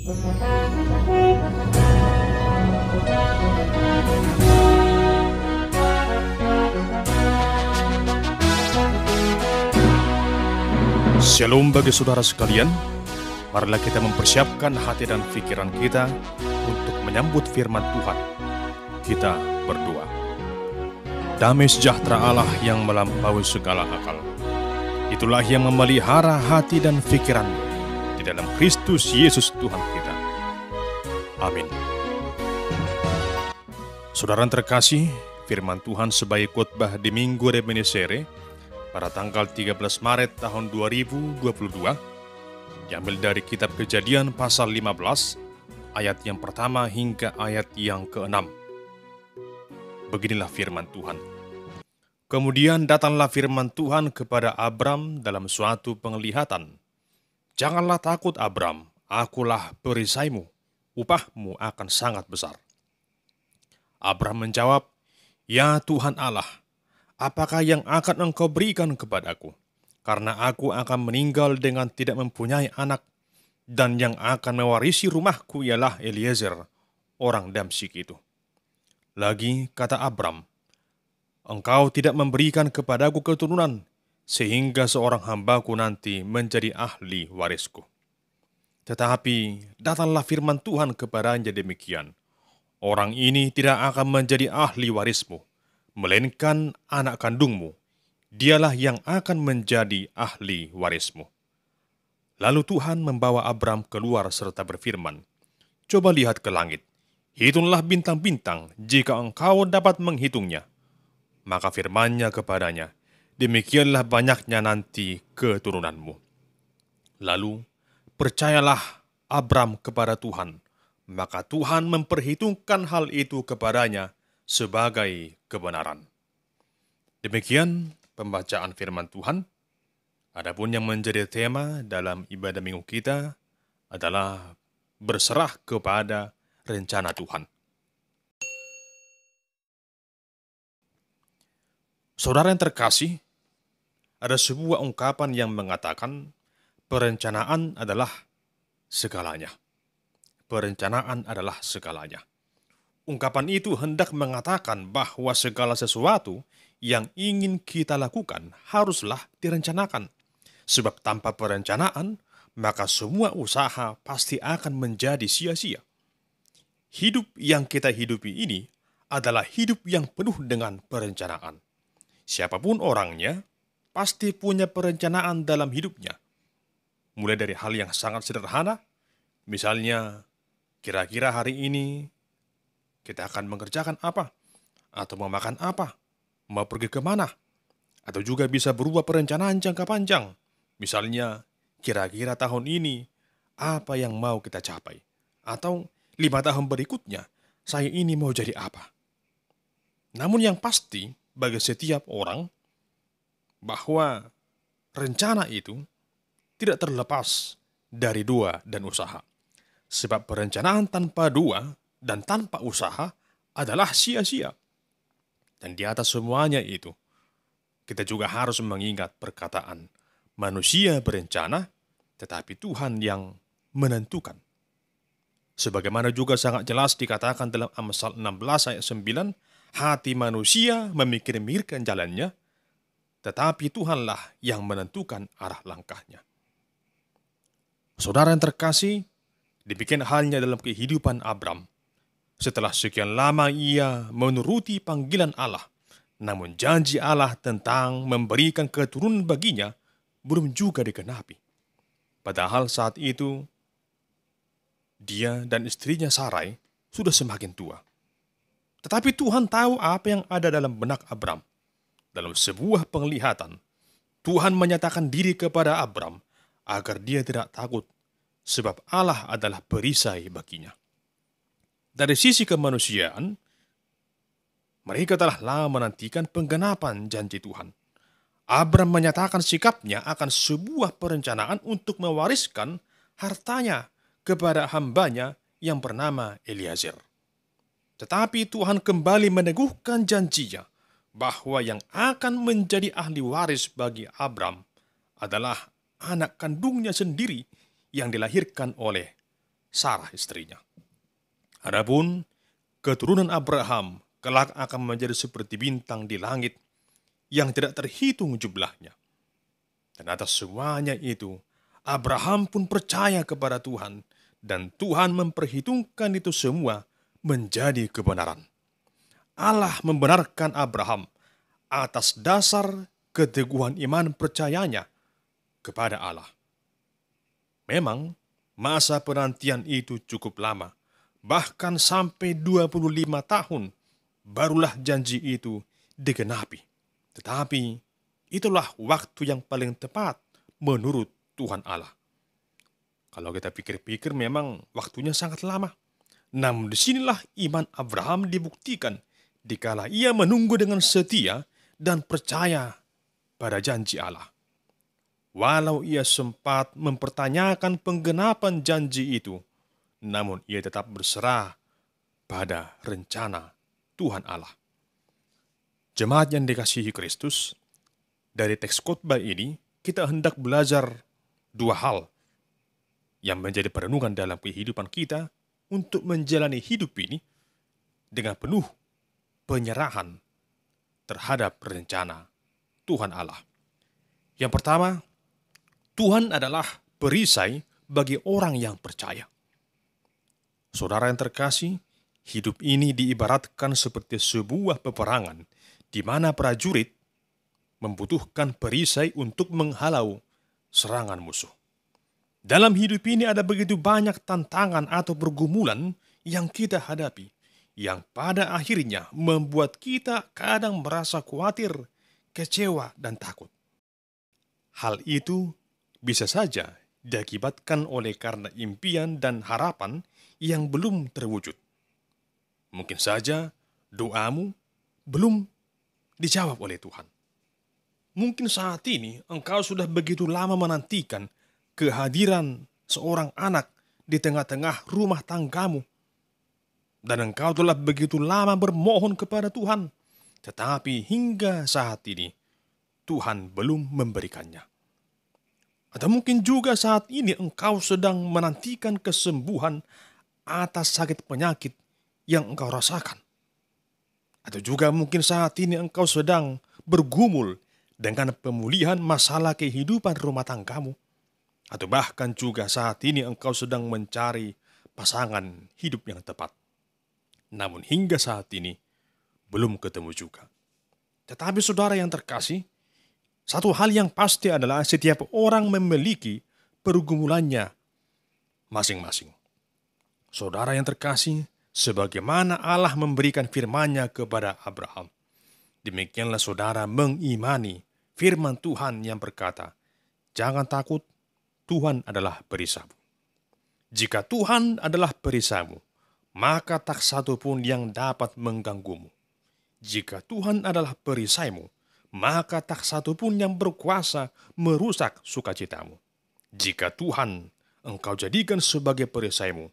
Shalom bagi saudara sekalian, marilah kita mempersiapkan hati dan pikiran kita untuk menyambut firman Tuhan. Kita berdoa. Damai sejahtera Allah yang melampaui segala akal, itulah yang memelihara hati dan pikiranmu di dalam Kristus Yesus Tuhan kita. Amin. Saudara terkasih, firman Tuhan sebagai khotbah di Minggu Reminiscere pada tanggal 13 Maret tahun 2022, diambil dari kitab Kejadian pasal 15, ayat yang pertama hingga ayat yang ke-6. Beginilah firman Tuhan. Kemudian datanglah firman Tuhan kepada Abram dalam suatu penglihatan. Janganlah takut Abram, akulah perisaimu, upahmu akan sangat besar. Abram menjawab, ya Tuhan Allah, apakah yang akan engkau berikan kepadaku? Karena aku akan meninggal dengan tidak mempunyai anak, dan yang akan mewarisi rumahku ialah Eliezer, orang Damsyik itu. Lagi kata Abram, engkau tidak memberikan kepadaku keturunan, sehingga seorang hambaku nanti menjadi ahli warisku. Tetapi datanglah firman Tuhan kepadanya demikian, orang ini tidak akan menjadi ahli warismu, melainkan anak kandungmu, dialah yang akan menjadi ahli warismu. Lalu Tuhan membawa Abram keluar serta berfirman, coba lihat ke langit, hitunglah bintang-bintang jika engkau dapat menghitungnya. Maka firman-Nya kepadanya, demikianlah banyaknya nanti keturunanmu. Lalu percayalah Abram kepada Tuhan, maka Tuhan memperhitungkan hal itu kepadanya sebagai kebenaran. Demikian pembacaan firman Tuhan. Adapun yang menjadi tema dalam ibadah minggu kita adalah berserah kepada rencana Tuhan. Saudara yang terkasih, ada sebuah ungkapan yang mengatakan perencanaan adalah segalanya. Perencanaan adalah segalanya. Ungkapan itu hendak mengatakan bahwa segala sesuatu yang ingin kita lakukan haruslah direncanakan. Sebab tanpa perencanaan, maka semua usaha pasti akan menjadi sia-sia. Hidup yang kita hidupi ini adalah hidup yang penuh dengan perencanaan. Siapapun orangnya, pasti punya perencanaan dalam hidupnya. Mulai dari hal yang sangat sederhana, misalnya, kira-kira hari ini kita akan mengerjakan apa? Atau mau makan apa? Mau pergi kemana? Atau juga bisa berupa perencanaan jangka panjang. Misalnya, kira-kira tahun ini, apa yang mau kita capai? Atau 5 tahun berikutnya, saya ini mau jadi apa? Namun yang pasti, bagi setiap orang, bahwa rencana itu tidak terlepas dari doa dan usaha. Sebab perencanaan tanpa doa dan tanpa usaha adalah sia-sia. Dan di atas semuanya itu, kita juga harus mengingat perkataan, manusia berencana, tetapi Tuhan yang menentukan. Sebagaimana juga sangat jelas dikatakan dalam Amsal 16 ayat 9, hati manusia memikir-mikirkan jalannya, tetapi Tuhanlah yang menentukan arah langkahnya. Saudara yang terkasih, demikian halnya dalam kehidupan Abram. Setelah sekian lama ia menuruti panggilan Allah, namun janji Allah tentang memberikan keturunan baginya belum juga digenapi. Padahal saat itu, dia dan istrinya Sarai sudah semakin tua. Tetapi Tuhan tahu apa yang ada dalam benak Abram. Dalam sebuah penglihatan, Tuhan menyatakan diri kepada Abram agar dia tidak takut, sebab Allah adalah perisai baginya. Dari sisi kemanusiaan, mereka telah lama menantikan penggenapan janji Tuhan. Abram menyatakan sikapnya akan sebuah perencanaan untuk mewariskan hartanya kepada hambanya yang bernama Eliezer. Tetapi Tuhan kembali meneguhkan janjinya bahwa yang akan menjadi ahli waris bagi Abram adalah anak kandungnya sendiri yang dilahirkan oleh Sarah istrinya. Adapun keturunan Abraham kelak akan menjadi seperti bintang di langit yang tidak terhitung jumlahnya. Dan atas semuanya itu, Abraham pun percaya kepada Tuhan, dan Tuhan memperhitungkan itu semua menjadi kebenaran. Allah membenarkan Abraham atas dasar keteguhan iman percayanya kepada Allah. Memang, masa penantian itu cukup lama, bahkan sampai 25 tahun, barulah janji itu digenapi. Tetapi, itulah waktu yang paling tepat menurut Tuhan Allah. Kalau kita pikir-pikir memang waktunya sangat lama. Namun disinilah iman Abraham dibuktikan dikala ia menunggu dengan setia dan percaya pada janji Allah. Walau ia sempat mempertanyakan penggenapan janji itu, namun ia tetap berserah pada rencana Tuhan Allah. Jemaat yang dikasihi Kristus, dari teks khotbah ini kita hendak belajar dua hal yang menjadi perenungan dalam kehidupan kita untuk menjalani hidup ini dengan penuh penyerahan terhadap rencana Tuhan Allah. Yang pertama, Tuhan adalah perisai bagi orang yang percaya. Saudara yang terkasih, hidup ini diibaratkan seperti sebuah peperangan di mana prajurit membutuhkan perisai untuk menghalau serangan musuh. Dalam hidup ini ada begitu banyak tantangan atau pergumulan yang kita hadapi, yang pada akhirnya membuat kita kadang merasa khawatir, kecewa, dan takut. Hal itu bisa saja diakibatkan oleh karena impian dan harapan yang belum terwujud. Mungkin saja doamu belum dijawab oleh Tuhan. Mungkin saat ini engkau sudah begitu lama menantikan kehadiran seorang anak di tengah-tengah rumah tanggamu. Dan engkau telah begitu lama bermohon kepada Tuhan. Tetapi hingga saat ini, Tuhan belum memberikannya. Atau mungkin juga saat ini engkau sedang menantikan kesembuhan atas sakit penyakit yang engkau rasakan. Atau juga mungkin saat ini engkau sedang bergumul dengan pemulihan masalah kehidupan rumah tanggamu. Atau bahkan juga saat ini engkau sedang mencari pasangan hidup yang tepat. Namun hingga saat ini belum ketemu juga. Tetapi saudara yang terkasih, satu hal yang pasti adalah setiap orang memiliki pergumulannya masing-masing. Saudara yang terkasih, sebagaimana Allah memberikan firman-Nya kepada Abraham, demikianlah saudara mengimani firman Tuhan yang berkata, "Jangan takut, Tuhan adalah perisaimu." Jika Tuhan adalah perisaimu, maka tak satu pun yang dapat mengganggumu. Jika Tuhan adalah perisaimu, maka tak satu pun yang berkuasa merusak sukacitamu. Jika Tuhan engkau jadikan sebagai perisaimu,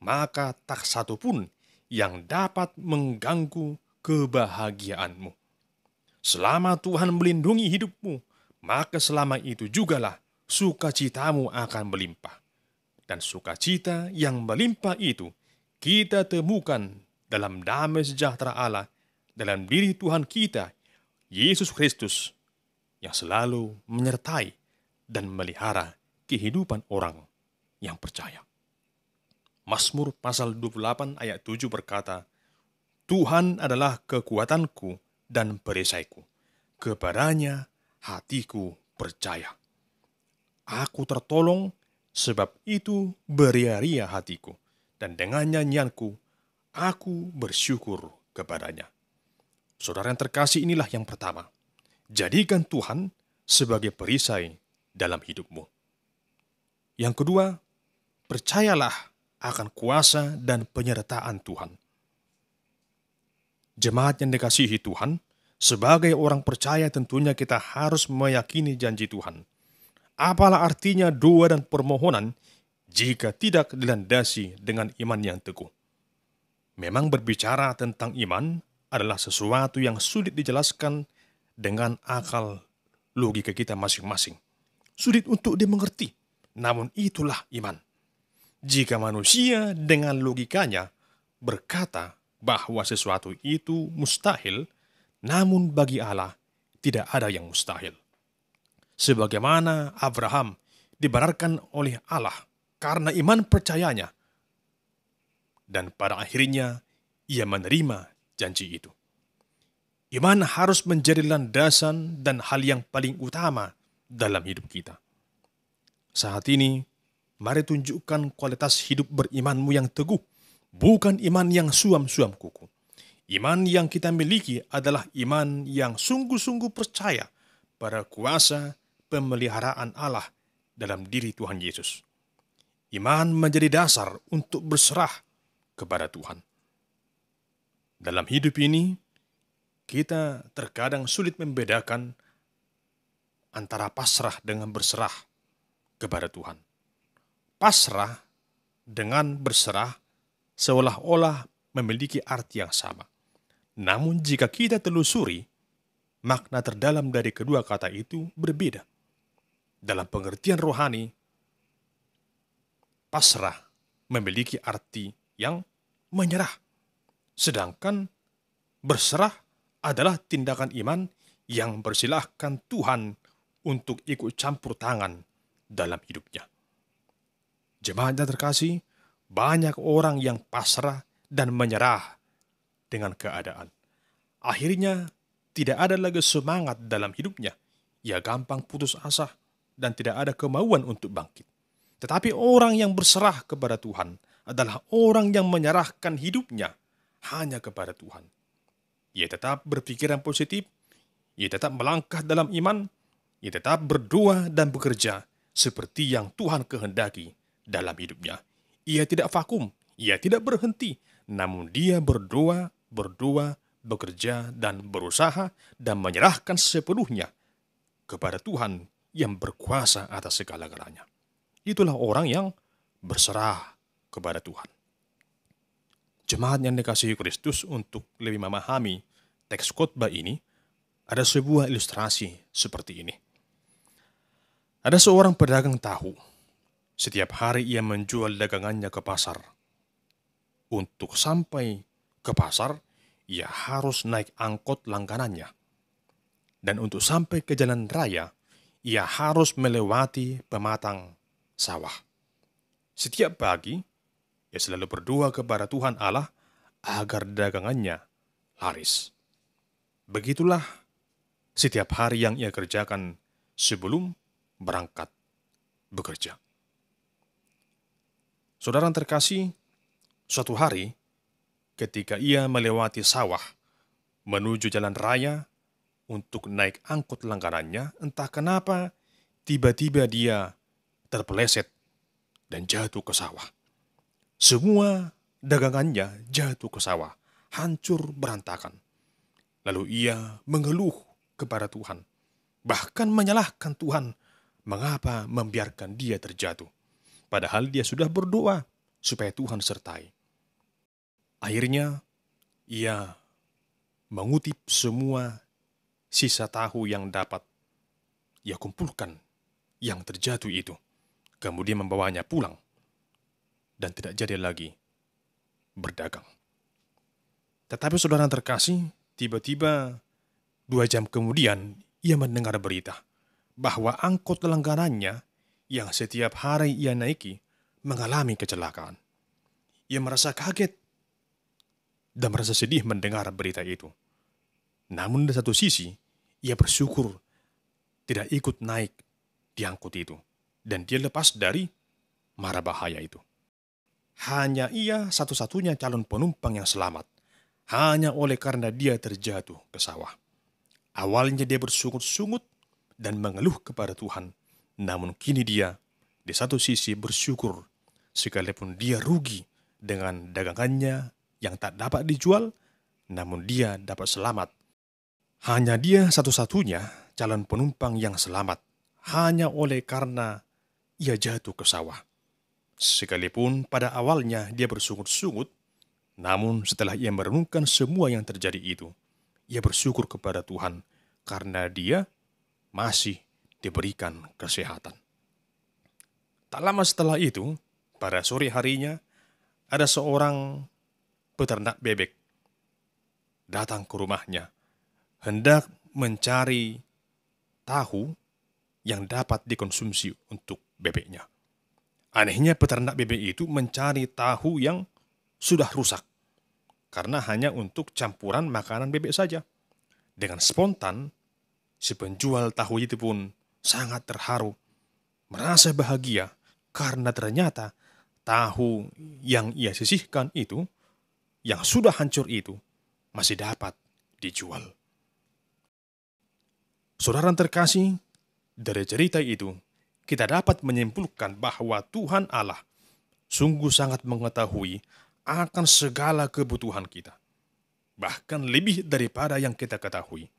maka tak satu pun yang dapat mengganggu kebahagiaanmu. Selama Tuhan melindungi hidupmu, maka selama itu jugalah sukacitamu akan melimpah. Dan sukacita yang melimpah itu kita temukan dalam damai sejahtera Allah dalam diri Tuhan kita, Yesus Kristus, yang selalu menyertai dan melihara kehidupan orang yang percaya. Mazmur pasal 28 ayat 7 berkata, "Tuhan adalah kekuatanku dan perisaiku, kepadanya hatiku percaya. Aku tertolong, sebab itu beria-ria hatiku, dan dengan nyanyianku aku bersyukur kepadanya." Saudara yang terkasih, inilah yang pertama. Jadikan Tuhan sebagai perisai dalam hidupmu. Yang kedua, percayalah akan kuasa dan penyertaan Tuhan. Jemaat yang dikasihi Tuhan, sebagai orang percaya tentunya kita harus meyakini janji Tuhan. Apalah artinya doa dan permohonan jika tidak dilandasi dengan iman yang teguh? Memang berbicara tentang iman adalah sesuatu yang sulit dijelaskan dengan akal logika kita masing-masing. Sulit untuk dimengerti, namun itulah iman. Jika manusia dengan logikanya berkata bahwa sesuatu itu mustahil, namun bagi Allah tidak ada yang mustahil. Sebagaimana Abraham dibenarkan oleh Allah karena iman percayanya, dan pada akhirnya ia menerima janji itu. Iman harus menjadi landasan dan hal yang paling utama dalam hidup kita. Saat ini, mari tunjukkan kualitas hidup berimanmu yang teguh, bukan iman yang suam-suam kuku. Iman yang kita miliki adalah iman yang sungguh-sungguh percaya pada kuasa pemeliharaan Allah dalam diri Tuhan Yesus. Iman menjadi dasar untuk berserah kepada Tuhan. Dalam hidup ini, kita terkadang sulit membedakan antara pasrah dengan berserah kepada Tuhan. Pasrah dengan berserah seolah-olah memiliki arti yang sama. Namun jika kita telusuri, makna terdalam dari kedua kata itu berbeda. Dalam pengertian rohani, pasrah memiliki arti yang menyerah. Sedangkan berserah adalah tindakan iman yang bersilahkan Tuhan untuk ikut campur tangan dalam hidupnya. Jemaat yang terkasih, banyak orang yang pasrah dan menyerah dengan keadaan. Akhirnya tidak ada lagi semangat dalam hidupnya. Ia gampang putus asa dan tidak ada kemauan untuk bangkit. Tetapi orang yang berserah kepada Tuhan adalah orang yang menyerahkan hidupnya hanya kepada Tuhan. Ia tetap berpikiran positif, ia tetap melangkah dalam iman, ia tetap berdoa dan bekerja seperti yang Tuhan kehendaki dalam hidupnya. Ia tidak vakum, ia tidak berhenti, namun dia berdoa, bekerja, dan berusaha dan menyerahkan sepenuhnya kepada Tuhan yang berkuasa atas segala-galanya. Itulah orang yang berserah kepada Tuhan. Jemaat yang dikasihi Kristus, untuk lebih memahami teks khotbah ini, ada sebuah ilustrasi seperti ini. Ada seorang pedagang tahu. Setiap hari ia menjual dagangannya ke pasar. Untuk sampai ke pasar, ia harus naik angkot langganannya. Dan untuk sampai ke jalan raya, ia harus melewati pematang sawah. Setiap pagi, ia selalu berdoa kepada Tuhan Allah agar dagangannya laris. Begitulah setiap hari yang ia kerjakan sebelum berangkat bekerja. Saudara yang terkasih, suatu hari ketika ia melewati sawah menuju jalan raya untuk naik angkut langganannya, entah kenapa tiba-tiba dia terpeleset dan jatuh ke sawah. Semua dagangannya jatuh ke sawah, hancur berantakan. Lalu ia mengeluh kepada Tuhan, bahkan menyalahkan Tuhan mengapa membiarkan dia terjatuh. Padahal dia sudah berdoa supaya Tuhan sertai. Akhirnya ia mengutip semua sisa tahu yang dapat ia kumpulkan yang terjatuh itu. Kemudian membawanya pulang dan tidak jadi lagi berdagang. Tetapi saudara terkasih, tiba-tiba 2 jam kemudian ia mendengar berita bahwa angkot langganannya yang setiap hari ia naiki mengalami kecelakaan. Ia merasa kaget dan merasa sedih mendengar berita itu. Namun di satu sisi, ia bersyukur tidak ikut naik di angkot itu. Dan dia lepas dari mara bahaya itu. Hanya ia satu-satunya calon penumpang yang selamat. Hanya oleh karena dia terjatuh ke sawah. Awalnya dia bersungut-sungut dan mengeluh kepada Tuhan. Namun kini dia di satu sisi bersyukur sekalipun dia rugi dengan dagangannya yang tak dapat dijual, namun dia dapat selamat. Hanya dia satu-satunya calon penumpang yang selamat, hanya oleh karena ia jatuh ke sawah. Sekalipun pada awalnya dia bersungut-sungut, namun setelah ia merenungkan semua yang terjadi itu, ia bersyukur kepada Tuhan karena dia masih diberikan kesehatan. Tak lama setelah itu, pada sore harinya, ada seorang peternak bebek datang ke rumahnya, hendak mencari tahu yang dapat dikonsumsi untuk bebeknya. Anehnya peternak bebek itu mencari tahu yang sudah rusak, karena hanya untuk campuran makanan bebek saja. Dengan spontan, si penjual tahu itu pun sangat terharu, merasa bahagia karena ternyata tahu yang ia sisihkan itu, yang sudah hancur itu, masih dapat dijual. Saudara terkasih, dari cerita itu, kita dapat menyimpulkan bahwa Tuhan Allah sungguh sangat mengetahui akan segala kebutuhan kita, bahkan lebih daripada yang kita ketahui.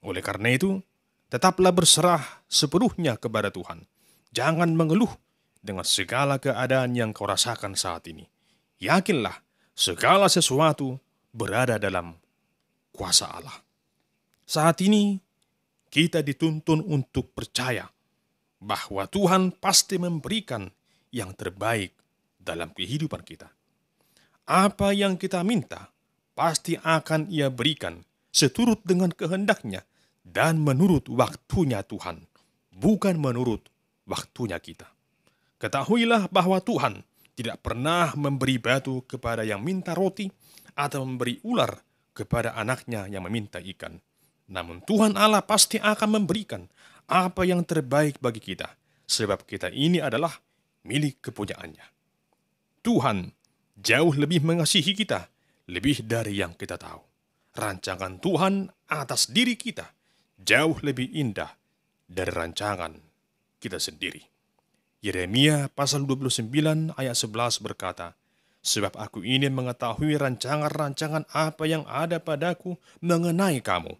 Oleh karena itu, tetaplah berserah sepenuhnya kepada Tuhan. Jangan mengeluh dengan segala keadaan yang kau rasakan saat ini. Yakinlah, segala sesuatu berada dalam kuasa Allah. Saat ini, kita dituntun untuk percaya bahwa Tuhan pasti memberikan yang terbaik dalam kehidupan kita. Apa yang kita minta, pasti akan Ia berikan seturut dengan kehendak-Nya dan menurut waktunya Tuhan, bukan menurut waktunya kita. Ketahuilah bahwa Tuhan tidak pernah memberi batu kepada yang minta roti atau memberi ular kepada anaknya yang meminta ikan. Namun Tuhan Allah pasti akan memberikan apa yang terbaik bagi kita, sebab kita ini adalah milik kepunyaannya. Tuhan jauh lebih mengasihi kita, lebih dari yang kita tahu. Rancangan Tuhan atas diri kita jauh lebih indah dari rancangan kita sendiri. Yeremia pasal 29 ayat 11 berkata, "Sebab aku ini mengetahui rancangan-rancangan apa yang ada padaku mengenai kamu."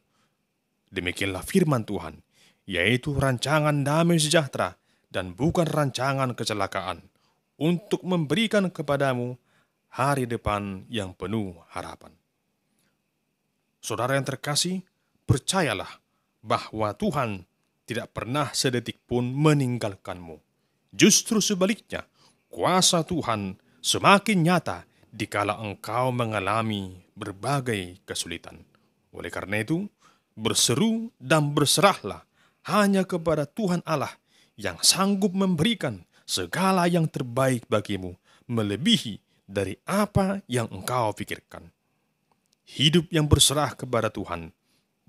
Demikianlah firman Tuhan, yaitu rancangan damai sejahtera dan bukan rancangan kecelakaan, untuk memberikan kepadamu hari depan yang penuh harapan. Saudara yang terkasih, percayalah bahwa Tuhan tidak pernah sedetik pun meninggalkanmu. Justru sebaliknya, kuasa Tuhan semakin nyata dikala engkau mengalami berbagai kesulitan. Oleh karena itu, berseru dan berserahlah hanya kepada Tuhan Allah yang sanggup memberikan segala yang terbaik bagimu, melebihi dari apa yang engkau pikirkan. Hidup yang berserah kepada Tuhan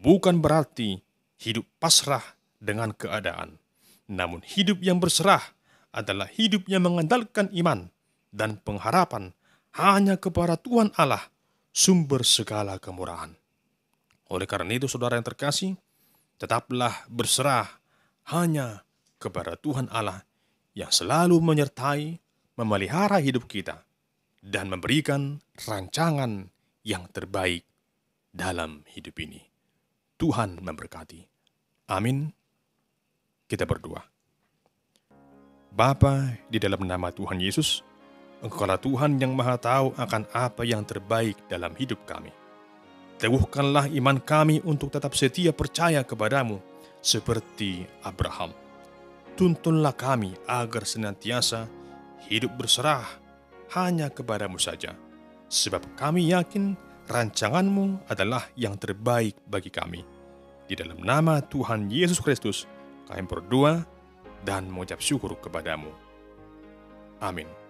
bukan berarti hidup pasrah dengan keadaan. Namun hidup yang berserah adalah hidup yang mengandalkan iman dan pengharapan hanya kepada Tuhan Allah, sumber segala kemurahan. Oleh karena itu, saudara yang terkasih, tetaplah berserah hanya kepada Tuhan Allah yang selalu menyertai, memelihara hidup kita, dan memberikan rancangan yang terbaik dalam hidup ini. Tuhan memberkati. Amin. Kita berdoa. Bapa, di dalam nama Tuhan Yesus, Engkaulah Tuhan yang Maha Tahu akan apa yang terbaik dalam hidup kami. Teguhkanlah iman kami untuk tetap setia percaya kepadamu seperti Abraham. Tuntunlah kami agar senantiasa hidup berserah hanya kepadamu saja, sebab kami yakin rancanganmu adalah yang terbaik bagi kami. Di dalam nama Tuhan Yesus Kristus, kami berdoa dan mengucap syukur kepadamu. Amin.